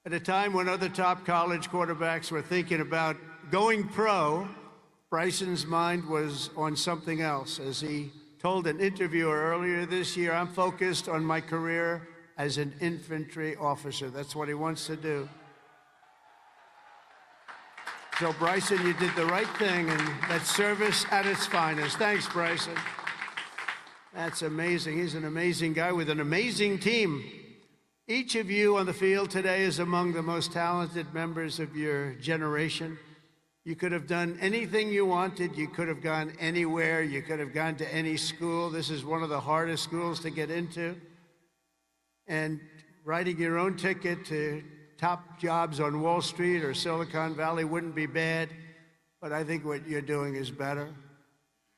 At a time when other top college quarterbacks were thinking about going pro, Bryson's mind was on something else. As he told an interviewer earlier this year, I'm focused on my career as an infantry officer. That's what he wants to do. So, Bryson, you did the right thing, and that's service at its finest. Thanks, Bryson. That's amazing. He's an amazing guy with an amazing team. Each of you on the field today is among the most talented members of your generation. You could have done anything you wanted. You could have gone anywhere. You could have gone to any school. This is one of the hardest schools to get into. And writing your own ticket to top jobs on Wall Street or Silicon Valley wouldn't be bad, but I think what you're doing is better.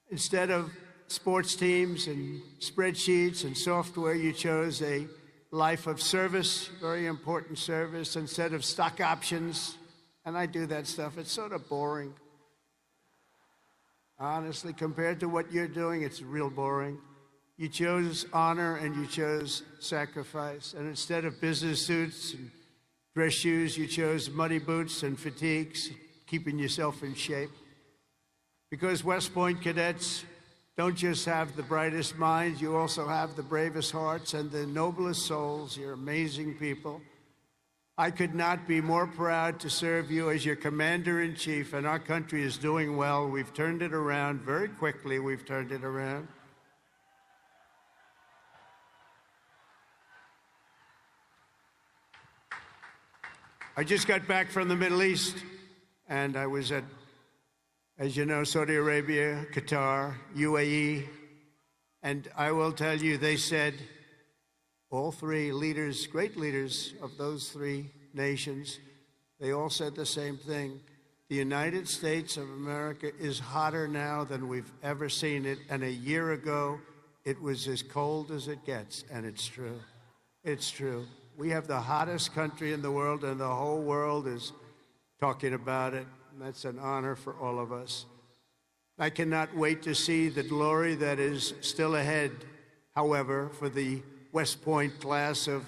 Instead of sports teams and spreadsheets and software, you chose a life of service, very important service, instead of stock options. And I do that stuff. It's sort of boring. Honestly, compared to what you're doing, it's real boring. You chose honor and you chose sacrifice. And instead of business suits and dress shoes, you chose muddy boots and fatigues, keeping yourself in shape. Because West Point cadets don't just have the brightest minds, you also have the bravest hearts and the noblest souls. You're amazing people. I could not be more proud to serve you as your commander-in-chief, and our country is doing well. We've turned it around very quickly. We've turned it around. I just got back from the Middle East, and I was at, as you know, Saudi Arabia, Qatar, UAE, and I will tell you, they said, all three leaders, great leaders of those three nations, they all said the same thing. The United States of America is hotter now than we've ever seen it, and a year ago, it was as cold as it gets, and it's true. It's true. We have the hottest country in the world, and the whole world is talking about it. And that's an honor for all of us. I cannot wait to see the glory that is still ahead, however, for the West Point class of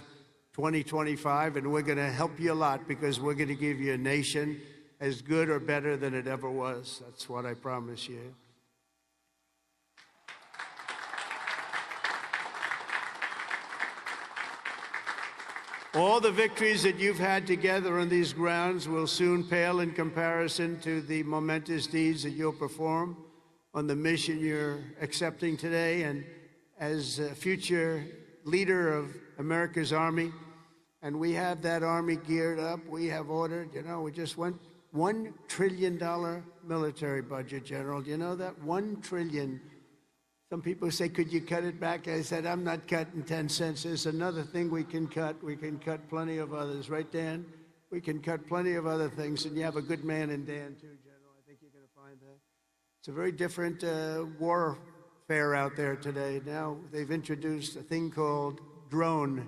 2025, and we're going to help you a lot because we're going to give you a nation as good or better than it ever was. That's what I promise you. All the victories that you've had together on these grounds will soon pale in comparison to the momentous deeds that you'll perform on the mission you're accepting today. And as a future leader of America's Army, and we have that Army geared up, we have ordered, you know, we just went $1 trillion military budget, General. Do you know that? $1 trillion. Some people say, could you cut it back? I said, I'm not cutting 10 cents. There's another thing we can cut. We can cut plenty of others. Right, Dan? We can cut plenty of other things. And you have a good man in Dan, too, General. I think you're going to find that. It's a very different warfare out there today. Now they've introduced a thing called drone.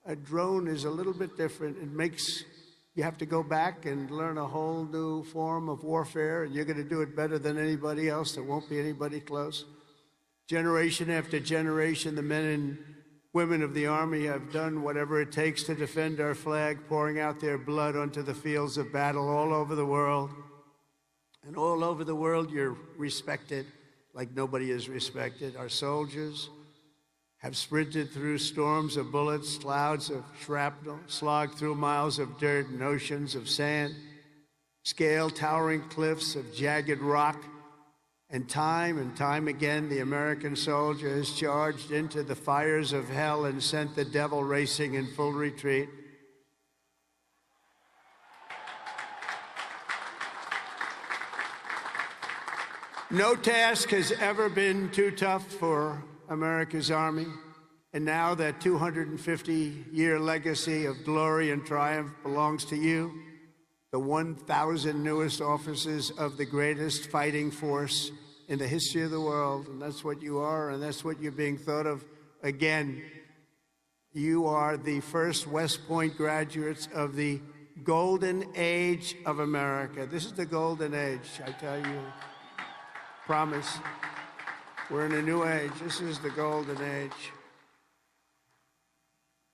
A drone is a little bit different. It makes you have to go back and learn a whole new form of warfare, and you're going to do it better than anybody else. There won't be anybody close. Generation after generation, the men and women of the Army have done whatever it takes to defend our flag, pouring out their blood onto the fields of battle all over the world. And all over the world, you're respected like nobody is respected. Our soldiers have sprinted through storms of bullets, clouds of shrapnel, slogged through miles of dirt and oceans of sand, scaled towering cliffs of jagged rock. And time again, the American soldier has charged into the fires of hell and sent the devil racing in full retreat. No task has ever been too tough for America's Army. And now that 250-year legacy of glory and triumph belongs to you, the 1,000 newest officers of the greatest fighting force in the history of the world. And that's what you are, and that's what you're being thought of. Again, you are the first West Point graduates of the golden age of America. This is the golden age, I tell you. Promise. We're in a new age. This is the golden age.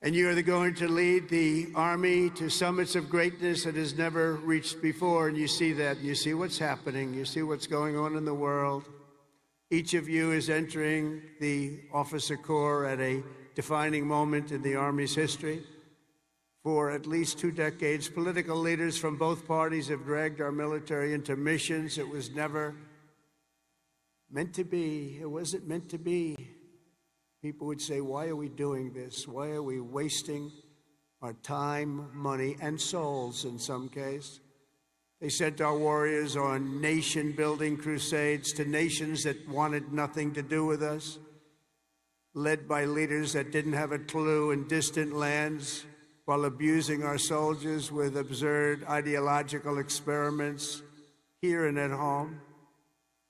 And you are going to lead the Army to summits of greatness that has never reached before. And you see that. You see what's happening. You see what's going on in the world. Each of you is entering the Officer Corps at a defining moment in the Army's history. For at least 2 decades, political leaders from both parties have dragged our military into missions it was never meant to be. It wasn't meant to be. People would say, why are we doing this? Why are we wasting our time, money, and souls in some case? They sent our warriors on nation-building crusades to nations that wanted nothing to do with us, led by leaders that didn't have a clue in distant lands, while abusing our soldiers with absurd ideological experiments here and at home.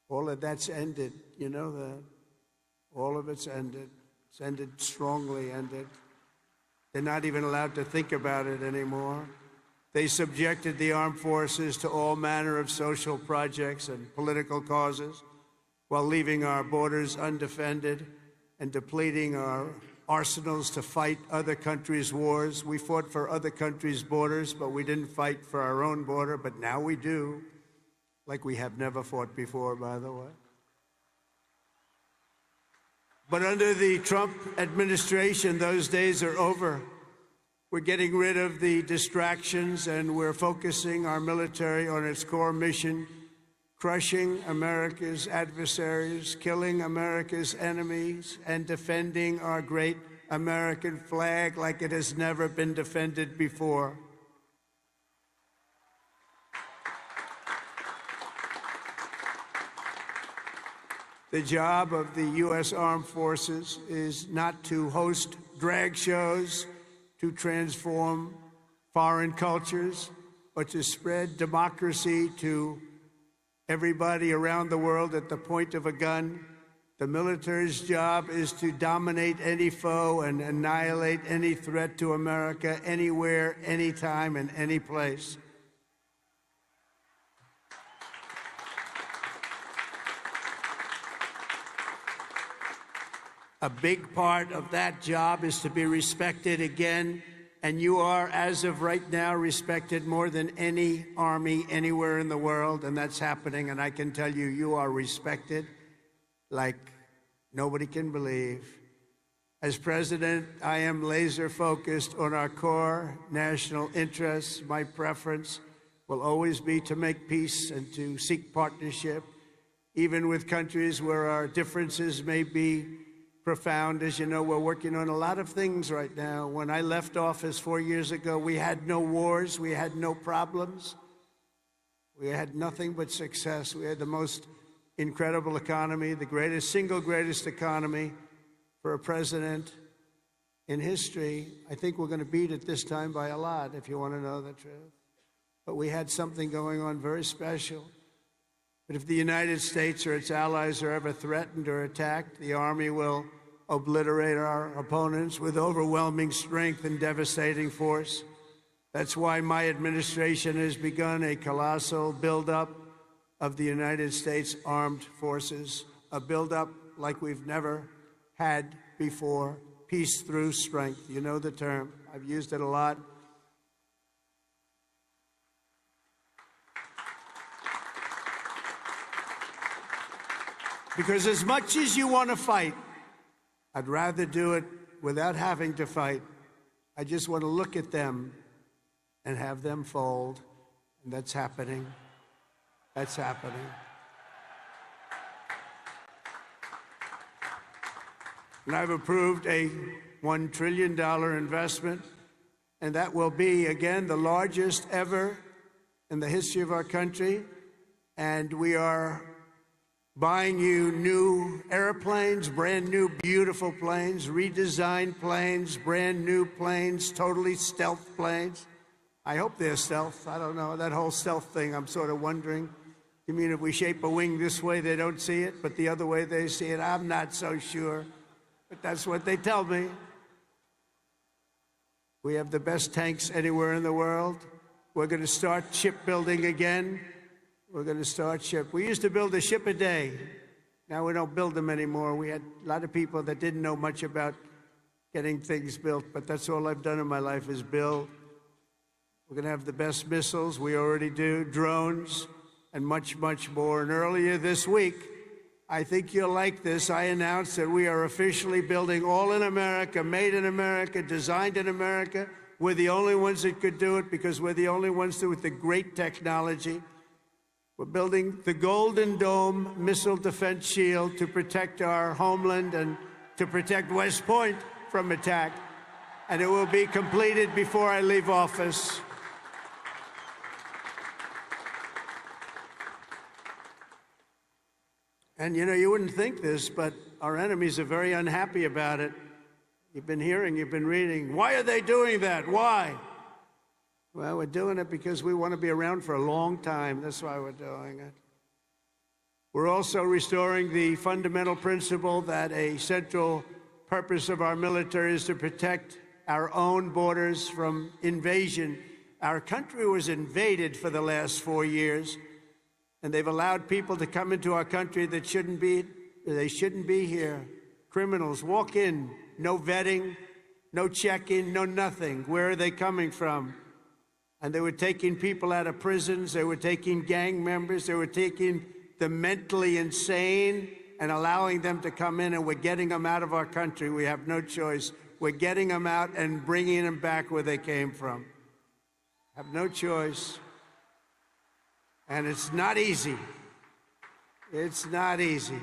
All of that's ended. You know that. All of it's ended. It's ended strongly ended. They're not even allowed to think about it anymore. They subjected the armed forces to all manner of social projects and political causes while leaving our borders undefended and depleting our arsenals to fight other countries' wars. We fought for other countries' borders, but we didn't fight for our own border, but now we do, like we have never fought before, by the way. But under the Trump administration, those days are over. We're getting rid of the distractions, and we're focusing our military on its core mission, crushing America's adversaries, killing America's enemies, and defending our great American flag like it has never been defended before. The job of the U.S. Armed Forces is not to host drag shows, to transform foreign cultures, but to spread democracy to everybody around the world at the point of a gun. The military's job is to dominate any foe and annihilate any threat to America, anywhere, anytime, and any place. A big part of that job is to be respected again, and you are, as of right now, respected more than any army anywhere in the world, and that's happening, and I can tell you, you are respected like nobody can believe. As president, I am laser-focused on our core national interests. My preference will always be to make peace and to seek partnership, even with countries where our differences may be profound. As you know, we're working on a lot of things right now. When I left office 4 years ago, we had no wars, we had no problems, we had nothing but success. We had the most incredible economy, the single greatest economy for a president in history. I think we're going to beat it this time by a lot, if you want to know the truth. But we had something going on very special. But if the United States or its allies are ever threatened or attacked, the Army will obliterate our opponents with overwhelming strength and devastating force. That's why my administration has begun a colossal buildup of the United States Armed Forces, a buildup like we've never had before. Peace through strength. You know the term. I've used it a lot. Because as much as you want to fight, I'd rather do it without having to fight. I just want to look at them and have them fold. And that's happening. That's happening. And I've approved a $1 trillion investment, and that will be, again, the largest ever in the history of our country. And we are buying you new airplanes, brand new, beautiful planes, redesigned planes, brand new planes, totally stealth planes. I hope they're stealth. I don't know. That whole stealth thing, I'm sort of wondering. You mean if we shape a wing this way, they don't see it, but the other way they see it? I'm not so sure, but that's what they tell me. We have the best tanks anywhere in the world. We're going to start shipbuilding again. We're going to start ship. We used to build a ship a day. Now we don't build them anymore. We had a lot of people that didn't know much about getting things built, but that's all I've done in my life is build. We're going to have the best missiles, we already do, drones, and much, much more. And earlier this week, I think you'll like this, I announced that we are officially building all in America, made in America, designed in America. We're the only ones that could do it because we're the only ones with the great technology. We're building the Golden Dome missile defense shield to protect our homeland and to protect West Point from attack. And it will be completed before I leave office. And you know, you wouldn't think this, but our enemies are very unhappy about it. You've been hearing, you've been reading. Why are they doing that? Why? Well, we're doing it because we want to be around for a long time. That's why we're doing it. We're also restoring the fundamental principle that a central purpose of our military is to protect our own borders from invasion. Our country was invaded for the last 4 years, and they've allowed people to come into our country that shouldn't be here. Criminals walk in, no vetting, no check-in, no nothing. Where are they coming from? And they were taking people out of prisons, they were taking gang members, they were taking the mentally insane and allowing them to come in, and we're getting them out of our country. We have no choice. We're getting them out and bringing them back where they came from. Have no choice. And it's not easy. It's not easy.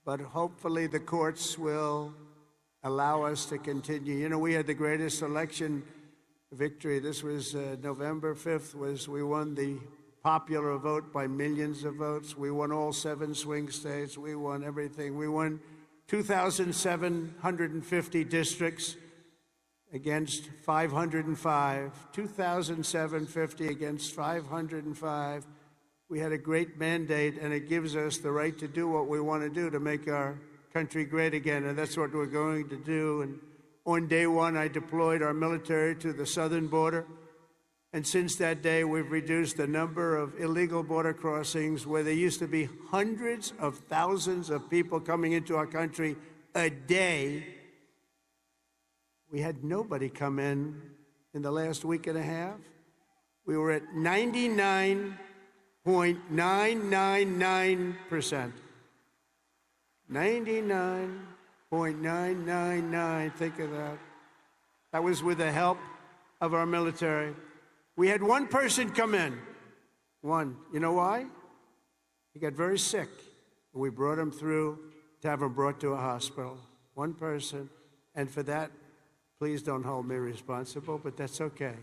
But hopefully the courts will allow us to continue. You know, we had the greatest election victory. This was November 5th, we won the popular vote by millions of votes. We won all 7 swing states. We won everything. We won 2,750 districts against 505. 2,750 against 505. We had a great mandate, and it gives us the right to do what we want to do to make our country great again, and that's what we're going to do. And on day one, I deployed our military to the southern border. And since that day, we've reduced the number of illegal border crossings where there used to be hundreds of thousands of people coming into our country a day. We had nobody come in the last week and a half. We were at 99.999%. 99.999, think of that. That was with the help of our military. We had one person come in. One. You know why? He got very sick. We brought him through to have him brought to a hospital. One person. And for that, please don't hold me responsible, but that's okay.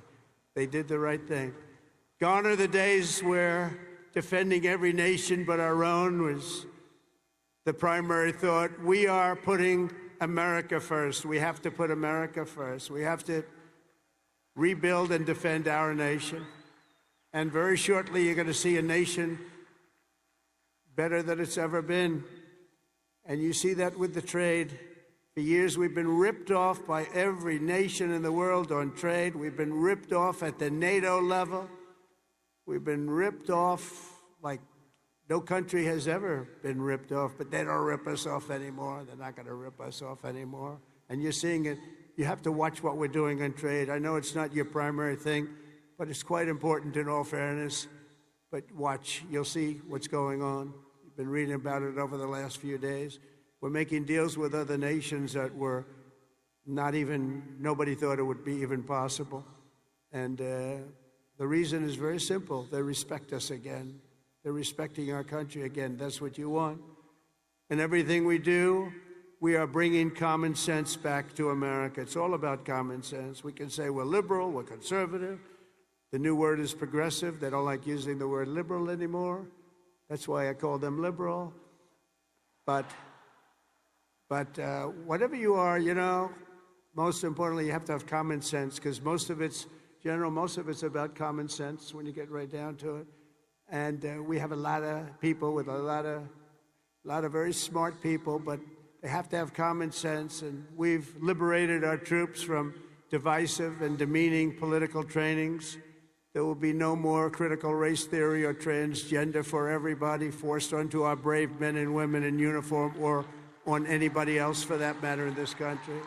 They did the right thing. Gone are the days where defending every nation but our own was the primary thought. We are putting America first. We have to put America first. We have to rebuild and defend our nation. And very shortly, you're going to see a nation better than it's ever been. And you see that with the trade. For years, we've been ripped off by every nation in the world on trade. We've been ripped off at the NATO level. We've been ripped off like no country has ever been ripped off, but they don't rip us off anymore. They're not going to rip us off anymore. And you're seeing it. You have to watch what we're doing on trade. I know it's not your primary thing, but it's quite important in all fairness. But watch. You'll see what's going on. You've been reading about it over the last few days. We're making deals with other nations that were nobody thought it would be even possible. And the reason is very simple. They respect us again. They're respecting our country again. That's what you want. And everything we do, we are bringing common sense back to America. It's all about common sense. We can say we're liberal, we're conservative. The new word is progressive. They don't like using the word liberal anymore. That's why I call them liberal. But whatever you are, you know, most importantly, you have to have common sense, because most of it's about common sense when you get right down to it. And we have a lot of people with a lot of very smart people, but they have to have common sense. And we've liberated our troops from divisive and demeaning political trainings. There will be no more critical race theory or transgender for everybody forced onto our brave men and women in uniform, or on anybody else for that matter in this country.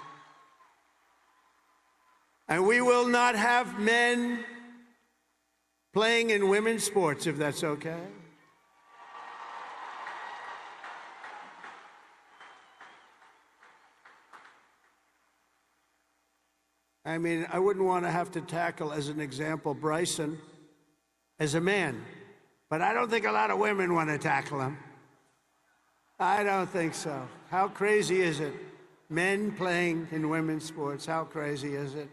And we will not have men playing in women's sports, if that's okay. I mean, I wouldn't want to have to tackle, as an example, Bryson as a man. But I don't think a lot of women want to tackle him. I don't think so. How crazy is it? Men playing in women's sports, how crazy is it?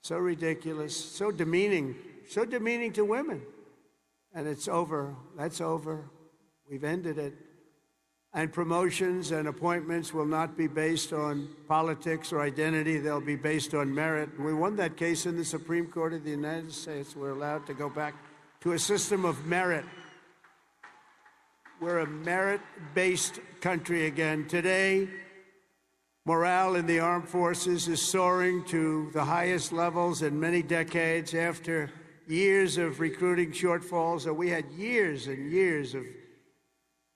So ridiculous, so demeaning to women. And it's over. That's over. We've ended it. And promotions and appointments will not be based on politics or identity. They'll be based on merit. We won that case in the Supreme Court of the United States. We're allowed to go back to a system of merit. We're a merit-based country again. Today, morale in the armed forces is soaring to the highest levels in many decades after years of recruiting shortfalls. So we had years and years of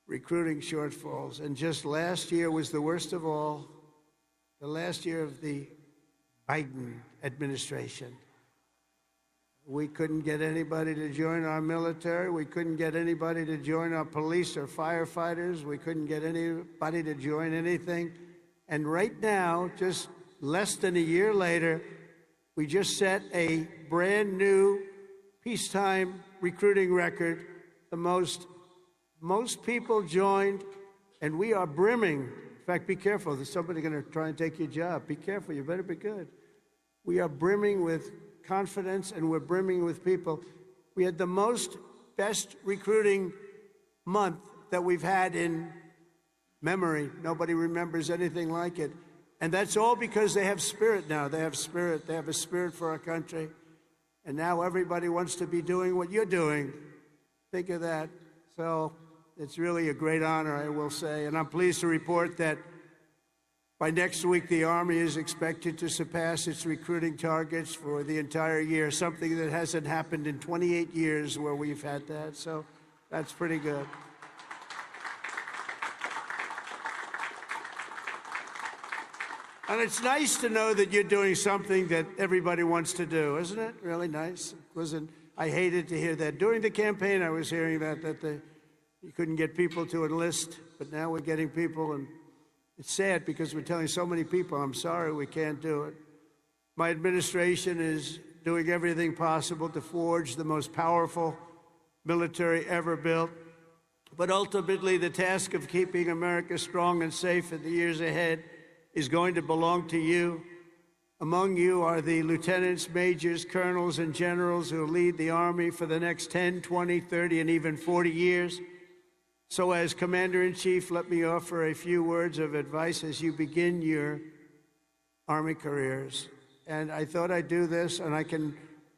recruiting shortfalls. And just last year was the worst of all, the last year of the Biden administration. We couldn't get anybody to join our military. We couldn't get anybody to join our police or firefighters. We couldn't get anybody to join anything. And right now, just less than a year later, we just set a brand new peacetime recruiting record. The most people joined, and we are brimming. In fact, be careful. There's somebody going to try and take your job. Be careful. You better be good. We are brimming with confidence, and we're brimming with people. We had the best recruiting month that we've had in memory. Nobody remembers anything like it. And that's all because they have spirit now. They have spirit. They have a spirit for our country. And now everybody wants to be doing what you're doing. Think of that. So it's really a great honor, I will say. And I'm pleased to report that by next week, the Army is expected to surpass its recruiting targets for the entire year, something that hasn't happened in 28 years where we've had that. So that's pretty good. And it's nice to know that you're doing something that everybody wants to do, isn't it? Really nice. I hated to hear that. During the campaign, I was hearing that you couldn't get people to enlist, but now we're getting people, and it's sad because we're telling so many people, I'm sorry, we can't do it. My administration is doing everything possible to forge the most powerful military ever built. But ultimately, the task of keeping America strong and safe in the years ahead is going to belong to you. Among you are the lieutenants, majors, colonels, and generals who lead the Army for the next 10, 20, 30, and even 40 years. So as Commander-in-Chief, let me offer a few words of advice as you begin your Army careers. And I thought I'd do this, and I can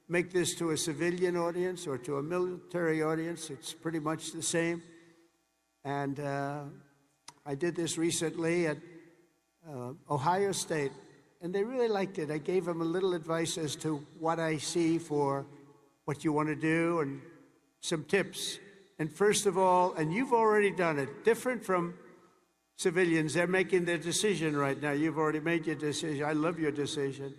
make this to a civilian audience or to a military audience. It's pretty much the same. And I did this recently at Ohio State, and they really liked it. I gave them a little advice as to what I see for what you want to do and some tips. And first of all, and you've already done it, different from civilians, they're making their decision right now. You've already made your decision. I love your decision.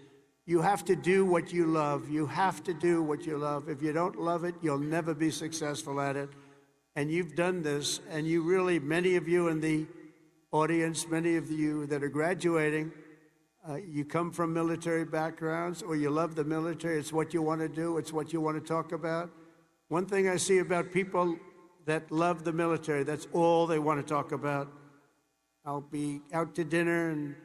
You have to do what you love. You have to do what you love. If you don't love it, you'll never be successful at it. And you've done this, and you really, many of you in the audience, many of you that are graduating, you come from military backgrounds or you love the military. It's what you want to do. It's what you want to talk about. One thing I see about people that love the military, that's all they want to talk about. I'll be out to dinner, and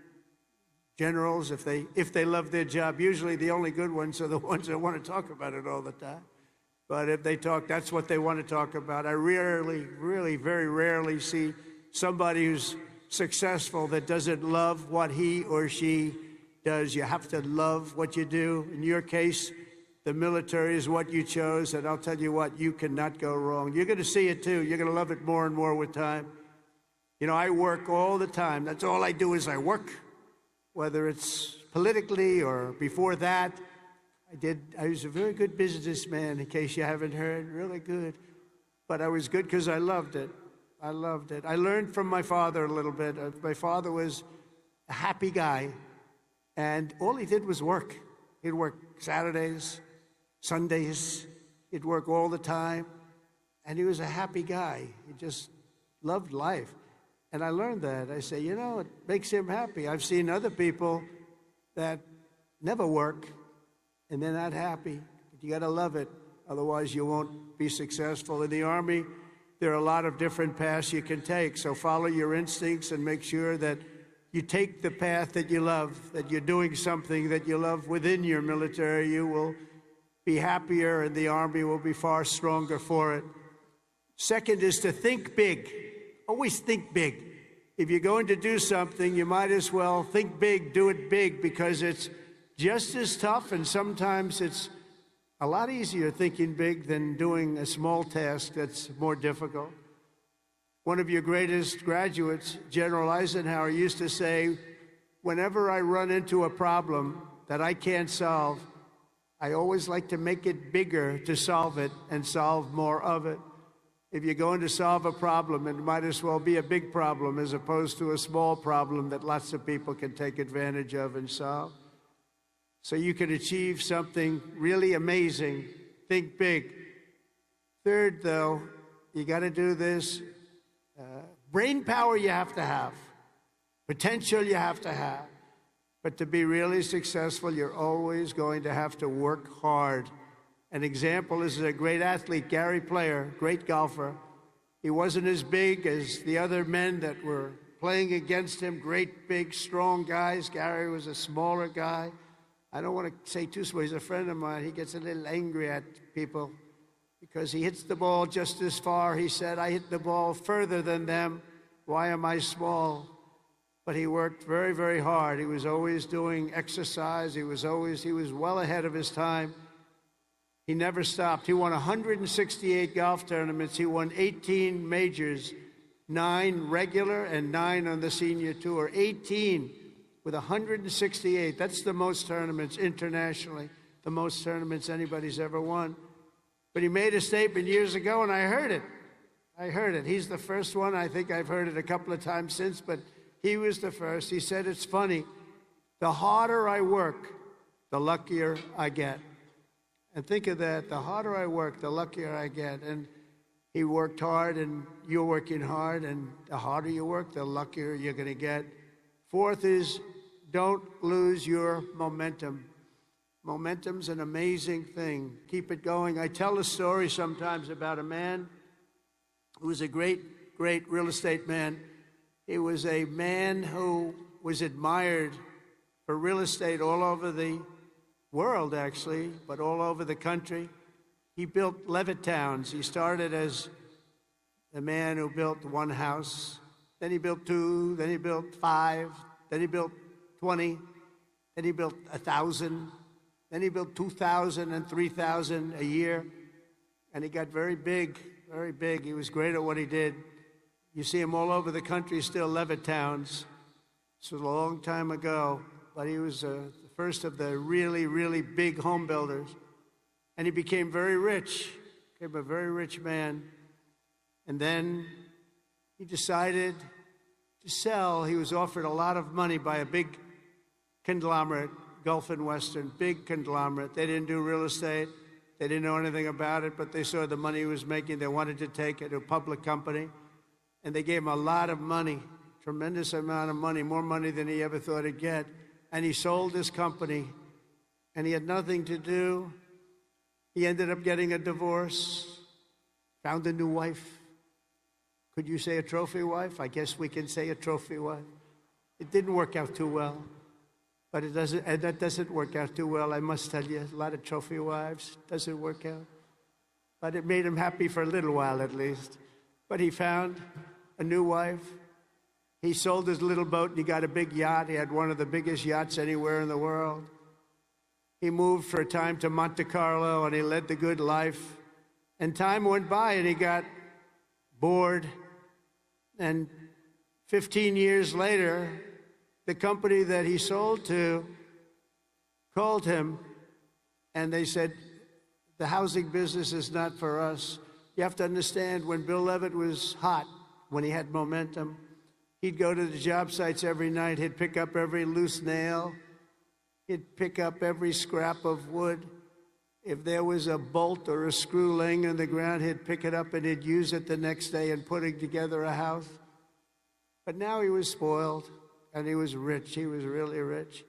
generals, if they love their job, usually the only good ones are the ones that want to talk about it all the time. But if they talk, that's what they want to talk about. I really, very rarely see somebody who's successful that doesn't love what he or she does. You have to love what you do. In your case, the military is what you chose, and I'll tell you what, you cannot go wrong. You're going to see it, too. You're going to love it more and more with time. You know, I work all the time. That's all I do is I work, whether it's politically or before that. I was a very good businessman, in case you haven't heard, really good. But I was good because I loved it. I loved it. I learned from my father a little bit. My father was a happy guy, and all he did was work. He'd work Saturdays, Sundays. He'd work all the time. And he was a happy guy. He just loved life. And I learned that. I say, you know, it makes him happy. I've seen other people that never work and they're not happy. But you got to love it. Otherwise, you won't be successful. In the Army, there are a lot of different paths you can take. So follow your instincts and make sure that you take the path that you love, that you're doing something that you love within your military. You will be happier, and the Army will be far stronger for it. Second is to think big. Always think big. If you're going to do something, you might as well think big, do it big, because it's just as tough, and sometimes it's a lot easier thinking big than doing a small task that's more difficult. One of your greatest graduates, General Eisenhower, used to say, whenever I run into a problem that I can't solve, I always like to make it bigger to solve it and solve more of it. If you're going to solve a problem, it might as well be a big problem as opposed to a small problem that lots of people can take advantage of and solve. So you can achieve something really amazing. Think big. Third, though, you got to do this. Brain power you have to have. Potential you have to have. But to be really successful, you're always going to have to work hard. An example is a great athlete, Gary Player, great golfer. He wasn't as big as the other men that were playing against him, great, big, strong guys. Gary was a smaller guy. I don't want to say too small. He's a friend of mine. He gets a little angry at people because he hits the ball just as far. He said, I hit the ball further than them. Why am I small? But he worked very, very hard. He was always doing exercise. He was well ahead of his time. He never stopped. He won 168 golf tournaments. He won 18 majors, 9 regular and 9 on the senior tour. 18 with 168. That's the most tournaments internationally, the most tournaments anybody's ever won. But he made a statement years ago, and I heard it. He's the first one. I think I've heard it a couple of times since, but he was the first. He said, it's funny. The harder I work, the luckier I get. And think of that. The harder I work, the luckier I get. And he worked hard, and you're working hard, and the harder you work, the luckier you're going to get. Fourth is don't lose your momentum. Momentum's an amazing thing. Keep it going. I tell a story sometimes about a man who was a great, great real estate man. He was a man who was admired for real estate all over the world, actually, but all over the country. He built Levittowns. He started as a man who built one house. Then he built 2, then he built 5, then he built 20, then he built 1,000, then he built 2,000 and 3,000 a year. And he got very big, very big. He was great at what he did. You see him all over the country still, Levittowns. This was a long time ago, but he was the first of the really, really big home builders. And he became very rich, became a very rich man. And then he decided to sell. He was offered a lot of money by a big conglomerate, Gulf and Western, big conglomerate. They didn't do real estate. They didn't know anything about it, but they saw the money he was making. They wanted to take it to a public company. And they gave him a lot of money, tremendous amount of money, more money than he ever thought he'd get. And he sold his company, and he had nothing to do. He ended up getting a divorce, found a new wife. Could you say a trophy wife? I guess we can say a trophy wife. It didn't work out too well, but that doesn't work out too well, I must tell you. A lot of trophy wives, doesn't work out. But it made him happy for a little while at least. But he found a new wife. He sold his little boat and he got a big yacht. He had one of the biggest yachts anywhere in the world. He moved for a time to Monte Carlo and he led the good life. And time went by and he got bored. And 15 years later, the company that he sold to called him and they said, the housing business is not for us. You have to understand, when Bill Levitt was hot, when he had momentum, he'd go to the job sites every night. He'd pick up every loose nail. He'd pick up every scrap of wood. If there was a bolt or a screw laying on the ground, he'd pick it up and he'd use it the next day in putting together a house. But now he was spoiled, and he was rich. He was really rich.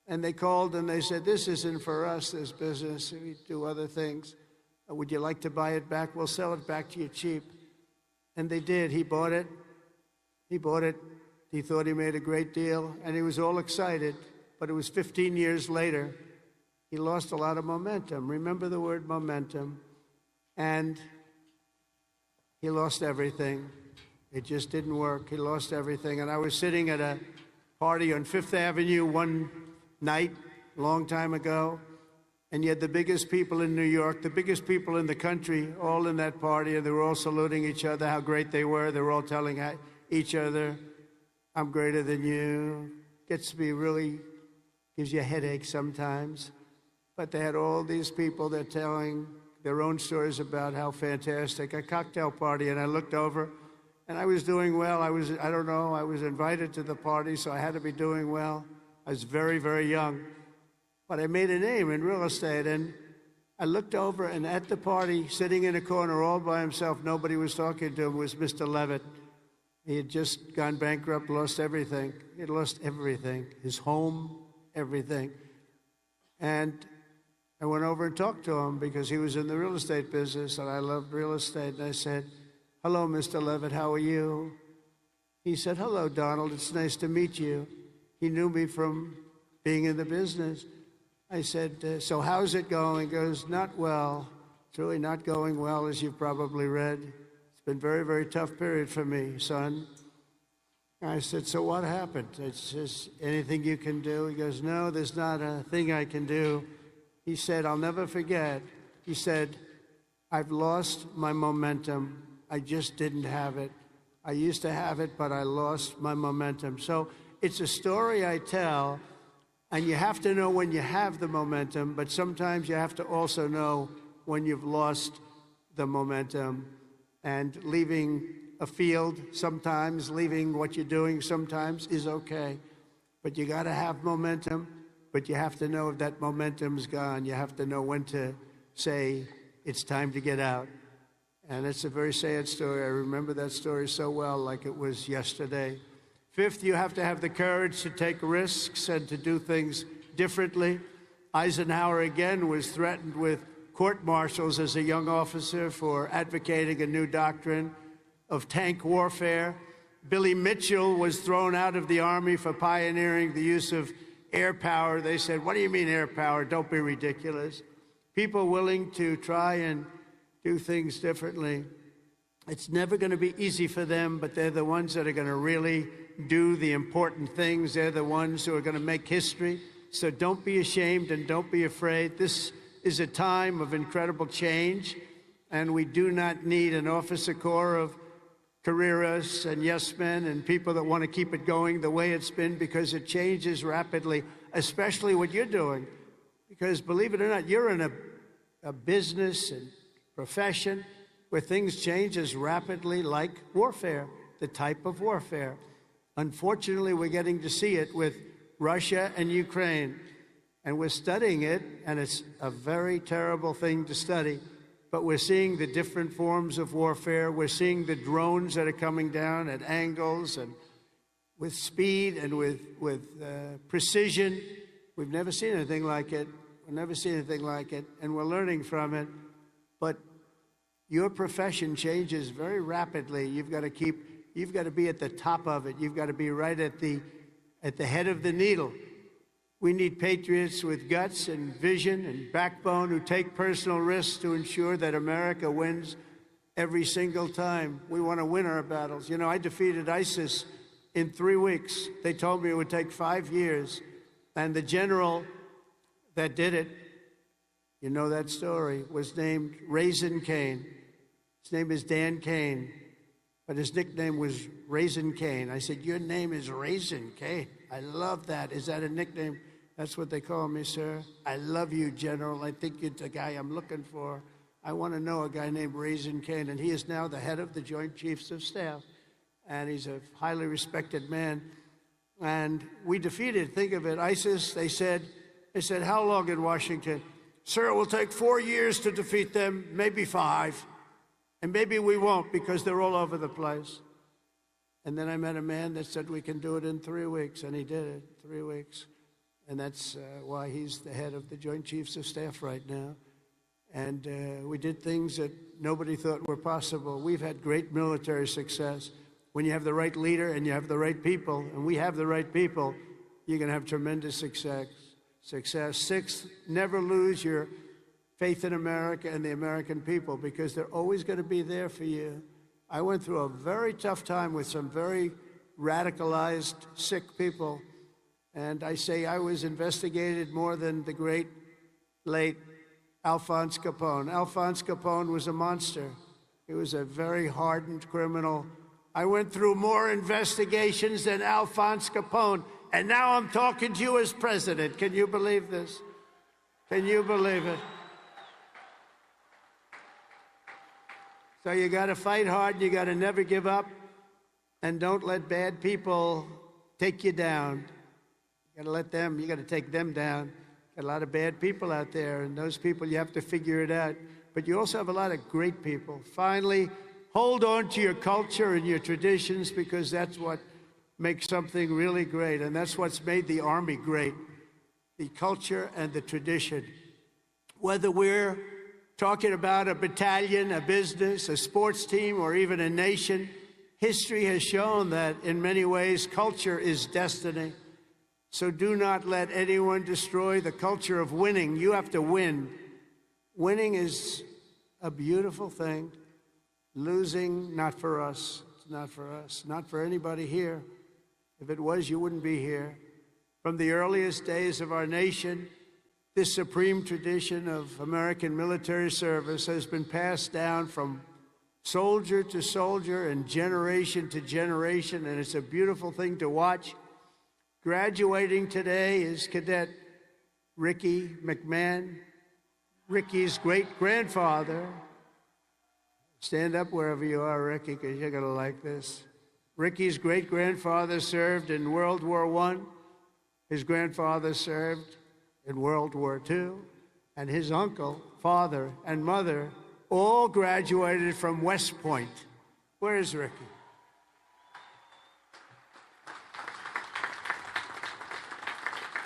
And they called and they said, this isn't for us, this business. We do other things. Would you like to buy it back? We'll sell it back to you cheap. And they did. He bought it. He bought it. He thought he made a great deal, and he was all excited. But it was 15 years later. He lost a lot of momentum. Remember the word momentum. And he lost everything. It just didn't work. He lost everything. And I was sitting at a party on Fifth Avenue one night, a long time ago, and you had the biggest people in New York, the biggest people in the country, all in that party, and they were all saluting each other, how great they were. They were all telling each other, I'm greater than you. Gets to be really, gives you a headache sometimes. But they had all these people that are telling their own stories about how fantastic, a cocktail party, and I looked over, and I was doing well. I was invited to the party, so I had to be doing well. I was very, very young, but I made a name in real estate, and I looked over, and at the party, sitting in a corner all by himself, nobody was talking to him, was Mr. Levitt. He had just gone bankrupt, lost everything. He had lost everything, his home, everything. And I went over and talked to him because he was in the real estate business, and I loved real estate, and I said, hello, Mr. Levitt, how are you? He said, hello, Donald, it's nice to meet you. He knew me from being in the business. I said, so how's it going? He goes, not well. It's really not going well, as you've probably read. It's been a very, very tough period for me, son. I said, so what happened? It's just anything you can do? He goes, no, there's not a thing I can do. He said, I'll never forget. He said, I've lost my momentum. I just didn't have it. I used to have it, but I lost my momentum. So it's a story I tell, and you have to know when you have the momentum, but sometimes you have to also know when you've lost the momentum. And leaving a field sometimes, leaving what you're doing sometimes is okay. But you got to have momentum, but you have to know if that momentum's gone. You have to know when to say it's time to get out. And it's a very sad story. I remember that story so well, like it was yesterday. Fifth, you have to have the courage to take risks and to do things differently. Eisenhower, again, was threatened with court-martials as a young officer for advocating a new doctrine of tank warfare. Billy Mitchell was thrown out of the Army for pioneering the use of air power. They said, what do you mean air power? Don't be ridiculous. People willing to try and do things differently. It's never going to be easy for them, but they're the ones that are going to really do the important things. They're the ones who are going to make history. So don't be ashamed and don't be afraid. This is a time of incredible change, and we do not need an officer corps of careerists and yes men and people that want to keep it going the way it's been, because it changes rapidly, especially what you're doing. Because believe it or not, you're in a business and profession where things change as rapidly like warfare, the type of warfare. Unfortunately, we're getting to see it with Russia and Ukraine, and we're studying it, and it's a very terrible thing to study, but we're seeing the different forms of warfare. We're seeing the drones that are coming down at angles and with speed and with precision. We've never seen anything like it. We've never seen anything like it, and we're learning from it. But your profession changes very rapidly. You've got to be at the top of it. You've got to be right at the head of the needle. We need patriots with guts and vision and backbone who take personal risks to ensure that America wins every single time. We want to win our battles. You know, I defeated ISIS in 3 weeks. They told me it would take 5 years. And the general that did it, you know that story, was named Raisin Cane. His name is Dan Cane, but his nickname was Raisin Cane. I said, your name is Raisin Cane. I love that. Is that a nickname? That's what they call me, sir. I love you, General. I think you're the guy I'm looking for. I want to know a guy named Raisin Cane, and he is now the head of the Joint Chiefs of Staff, and he's a highly respected man. And we defeated, think of it, ISIS. They said, I said, how long in Washington? Sir, it will take 4 years to defeat them, maybe 5. And maybe we won't because they're all over the place. And then I met a man that said we can do it in 3 weeks, and he did it, 3 weeks. And that's why he's the head of the Joint Chiefs of Staff right now. And we did things that nobody thought were possible. We've had great military success. When you have the right leader and you have the right people, and we have the right people, you're going to have tremendous success. 6th, never lose your faith in America and the American people, because they're always going to be there for you. I went through a very tough time with some very radicalized, sick people. And I say I was investigated more than the great, late Alphonse Capone. Alphonse Capone was a monster. He was a very hardened criminal. I went through more investigations than Alphonse Capone, and now I'm talking to you as president. Can you believe this? Can you believe it? So you got to fight hard. You got to never give up, and don't let bad people take you down. You got to take them down. Got a lot of bad people out there, and those people, you have to figure it out. But you also have a lot of great people. Finally, hold on to your culture and your traditions, because that's what makes something really great, and that's what's made the Army great, the culture and the tradition. Whether we're talking about a battalion, a business, a sports team, or even a nation, history has shown that in many ways culture is destiny. So do not let anyone destroy the culture of winning. You have to win. Winning is a beautiful thing. Losing, not for us. It's not for us. Not for anybody here. If it was, you wouldn't be here. From the earliest days of our nation, this supreme tradition of American military service has been passed down from soldier to soldier and generation to generation, and it's a beautiful thing to watch. Graduating today is Cadet Ricky McMahon, Ricky's great-grandfather. Stand up wherever you are, Ricky, because you're going to like this. Ricky's great-grandfather served in World War I. His grandfather served in World War II. And his uncle, father, and mother all graduated from West Point. Where is Ricky?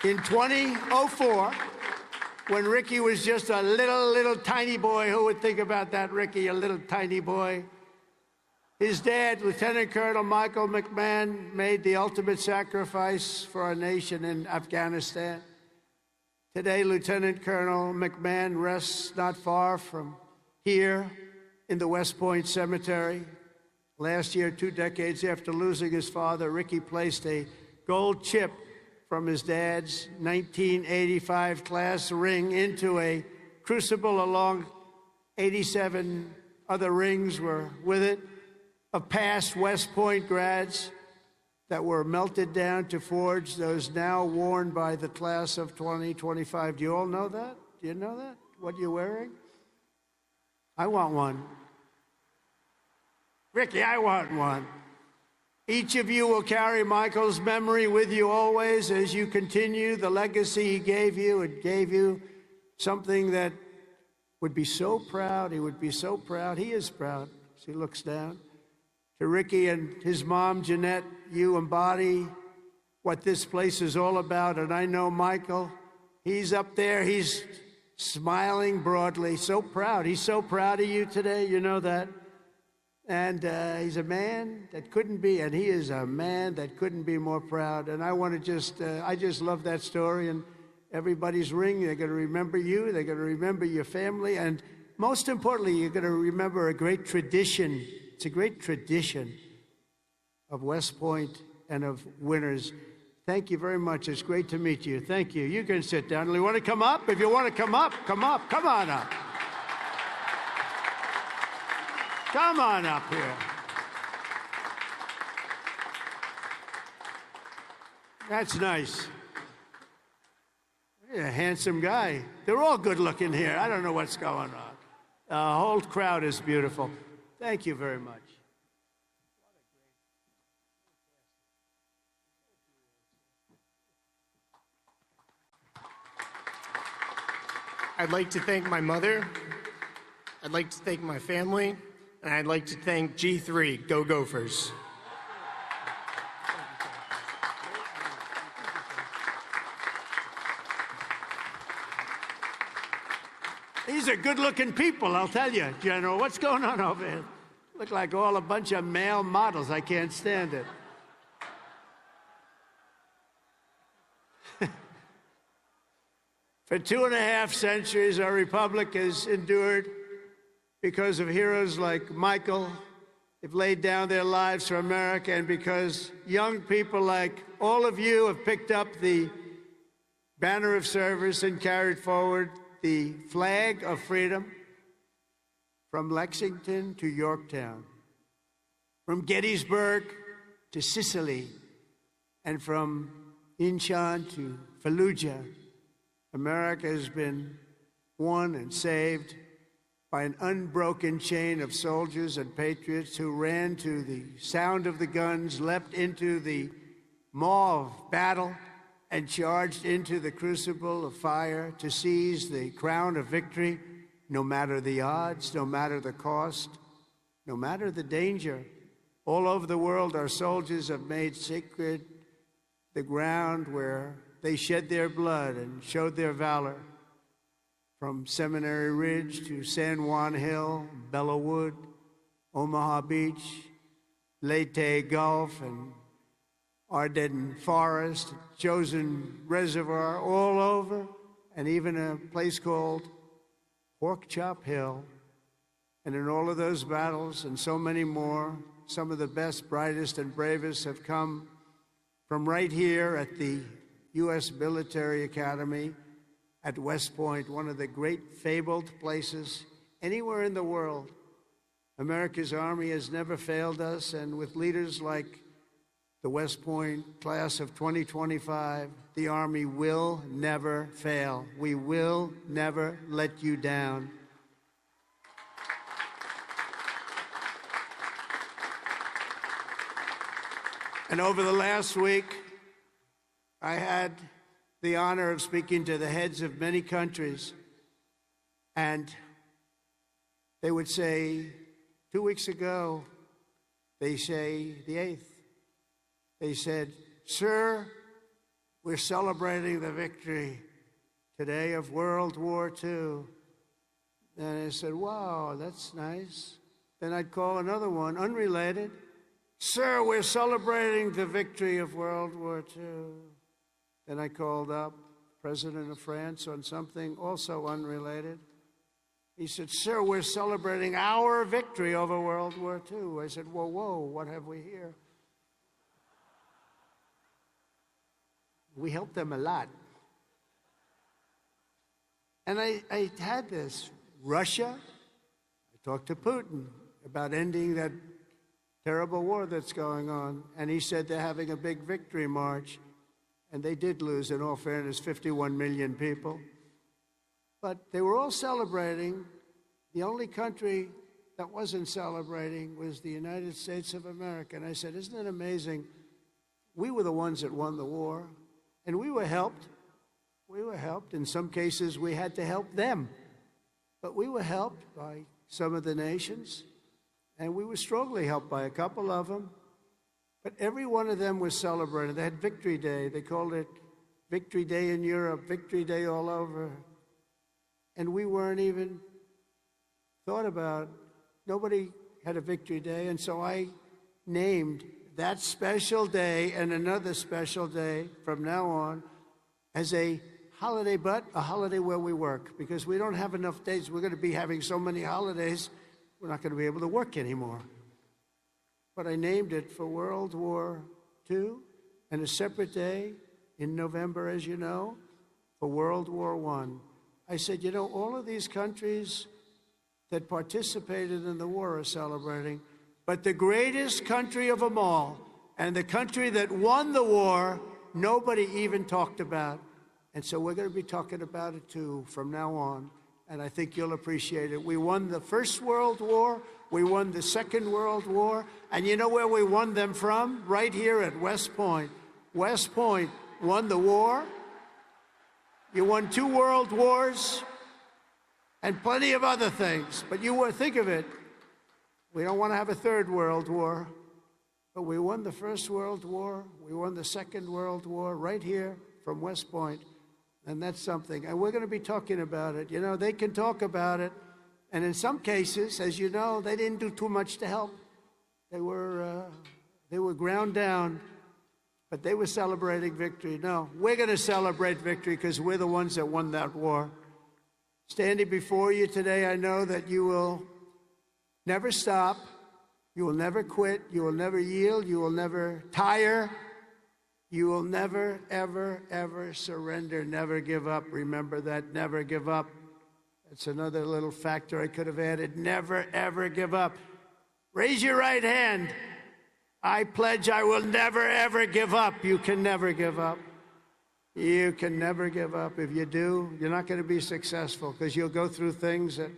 In 2004, when Ricky was just a little tiny boy, who would think about that, Ricky, a little tiny boy? His dad, Lieutenant Colonel Michael McMahon, made the ultimate sacrifice for our nation in Afghanistan. Today, Lieutenant Colonel McMahon rests not far from here in the West Point Cemetery. Last year, 2 decades after losing his father, Ricky placed a gold chip from his dad's 1985 class ring into a crucible, along 87 other rings were with it, of past West Point grads that were melted down to forge those now worn by the class of 2025. Do you all know that? Do you know that? What you're wearing? I want one. Ricky, I want one. Each of you will carry Michael's memory with you always as you continue the legacy he gave you. It gave you something that would be so proud. He would be so proud. He is proud as he looks down. To Ricky and his mom, Jeanette, you embody what this place is all about. And I know Michael, he's up there. He's smiling broadly, so proud. He's so proud of you today. You know that. And he's a man that couldn't be, and he is a man that couldn't be more proud. And I want to I just love that story. And everybody's ring, they're going to remember you. They're going to remember your family. And most importantly, you're going to remember a great tradition. It's a great tradition of West Point and of winners. Thank you very much. It's great to meet you. Thank you. You can sit down. You want to come up? If you want to come up, come up. Come on up. Come on up here. That's nice. You're a handsome guy. They're all good looking here. I don't know what's going on. The whole crowd is beautiful. Thank you very much. I'd like to thank my mother, I'd like to thank my family, and I'd like to thank G3, Go Gophers. These are good-looking people, I'll tell you, General. What's going on over here? Look like all a bunch of male models. I can't stand it. For 2.5 centuries, our republic has endured because of heroes like Michael who've laid down their lives for America, and because young people like all of you have picked up the banner of service and carried forward the flag of freedom from Lexington to Yorktown, from Gettysburg to Sicily, and from Incheon to Fallujah. America has been won and saved by an unbroken chain of soldiers and patriots who ran to the sound of the guns, leapt into the maw of battle, and charged into the crucible of fire to seize the crown of victory, no matter the odds, no matter the cost, no matter the danger. All over the world, our soldiers have made sacred the ground where they shed their blood and showed their valor. From Seminary Ridge to San Juan Hill, Belleau Wood, Omaha Beach, Leyte Gulf, and Ardennes Forest, Chosin Reservoir, all over, and even a place called Pork Chop Hill. And in all of those battles and so many more, some of the best, brightest, and bravest have come from right here at the U.S. Military Academy at West Point, one of the great fabled places anywhere in the world. America's Army has never failed us, and with leaders like the West Point class of 2025, the Army will never fail. We will never let you down. And over the last week, I had the honor of speaking to the heads of many countries, and they would say, 2 weeks ago, they say the 8th, they said, "Sir, we're celebrating the victory today of World War II." And I said, "Wow, that's nice." Then I'd call another one, unrelated. "Sir, we're celebrating the victory of World War II." Then I called up President of France on something also unrelated. He said, "Sir, we're celebrating our victory over World War II." I said, "Whoa, whoa, what have we here?" We helped them a lot. And I had this. Russia, I talked to Putin about ending that terrible war that's going on, and he said they're having a big victory march. And they did lose, in all fairness, 51 million people. But they were all celebrating. The only country that wasn't celebrating was the United States of America. And I said, "Isn't it amazing? We were the ones that won the war, and we were helped. We were helped. In some cases, we had to help them. But we were helped by some of the nations, and we were strongly helped by a couple of them. But every one of them was celebrating. They had Victory Day. They called it Victory Day in Europe, Victory Day all over. And we weren't even thought about. Nobody had a Victory Day. And so I named that special day and another special day from now on as a holiday, but a holiday where we work, because we don't have enough days. We're going to be having so many holidays, we're not going to be able to work anymore. But I named it for World War II, and a separate day in November, as you know, for World War I. I said, you know, all of these countries that participated in the war are celebrating, but the greatest country of them all, and the country that won the war, nobody even talked about. And so we're going to be talking about it, too, from now on. And I think you'll appreciate it. We won the First World War. We won the Second World War. And you know where we won them from? Right here at West Point. West Point won the war. You won 2 world wars. and plenty of other things. But think of it, we don't want to have a third world war, but we won the First World War, we won the Second World War right here from West Point, and that's something. And we're going to be talking about it. You know, they can talk about it, and in some cases, as you know, they didn't do too much to help. They were ground down, but they were celebrating victory. No, we're going to celebrate victory because we're the ones that won that war. Standing before you today, I know that you will never stop, you will never quit, you will never yield, you will never tire, you will never, ever, ever surrender, never give up. Remember that, never give up. That's another little factor I could have added. Never, ever give up. Raise your right hand. I pledge I will never, ever give up. You can never give up. You can never give up. If you do, you're not going to be successful because you'll go through things that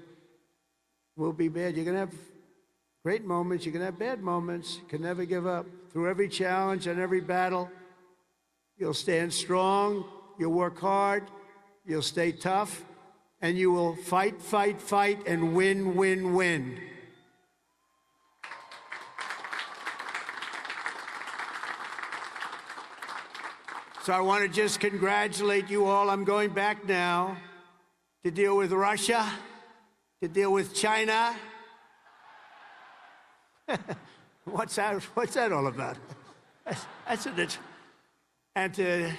will be bad. You're going to have great moments. You're going to have bad moments. You can never give up. Through every challenge and every battle, you'll stand strong. You'll work hard. You'll stay tough. And you will fight, fight, fight, and win, win, win. So I want to just congratulate you all. I'm going back now to deal with Russia, to deal with China. What's that all about? That's it. And to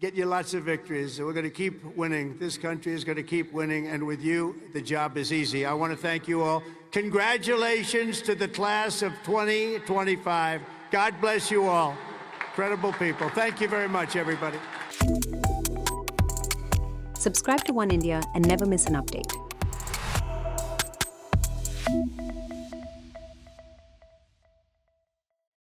get you lots of victories. We're going to keep winning. This country is going to keep winning. And with you, the job is easy. I want to thank you all. Congratulations to the class of 2025. God bless you all. Incredible people. Thank you very much, everybody. Subscribe to Oneindia and never miss an update.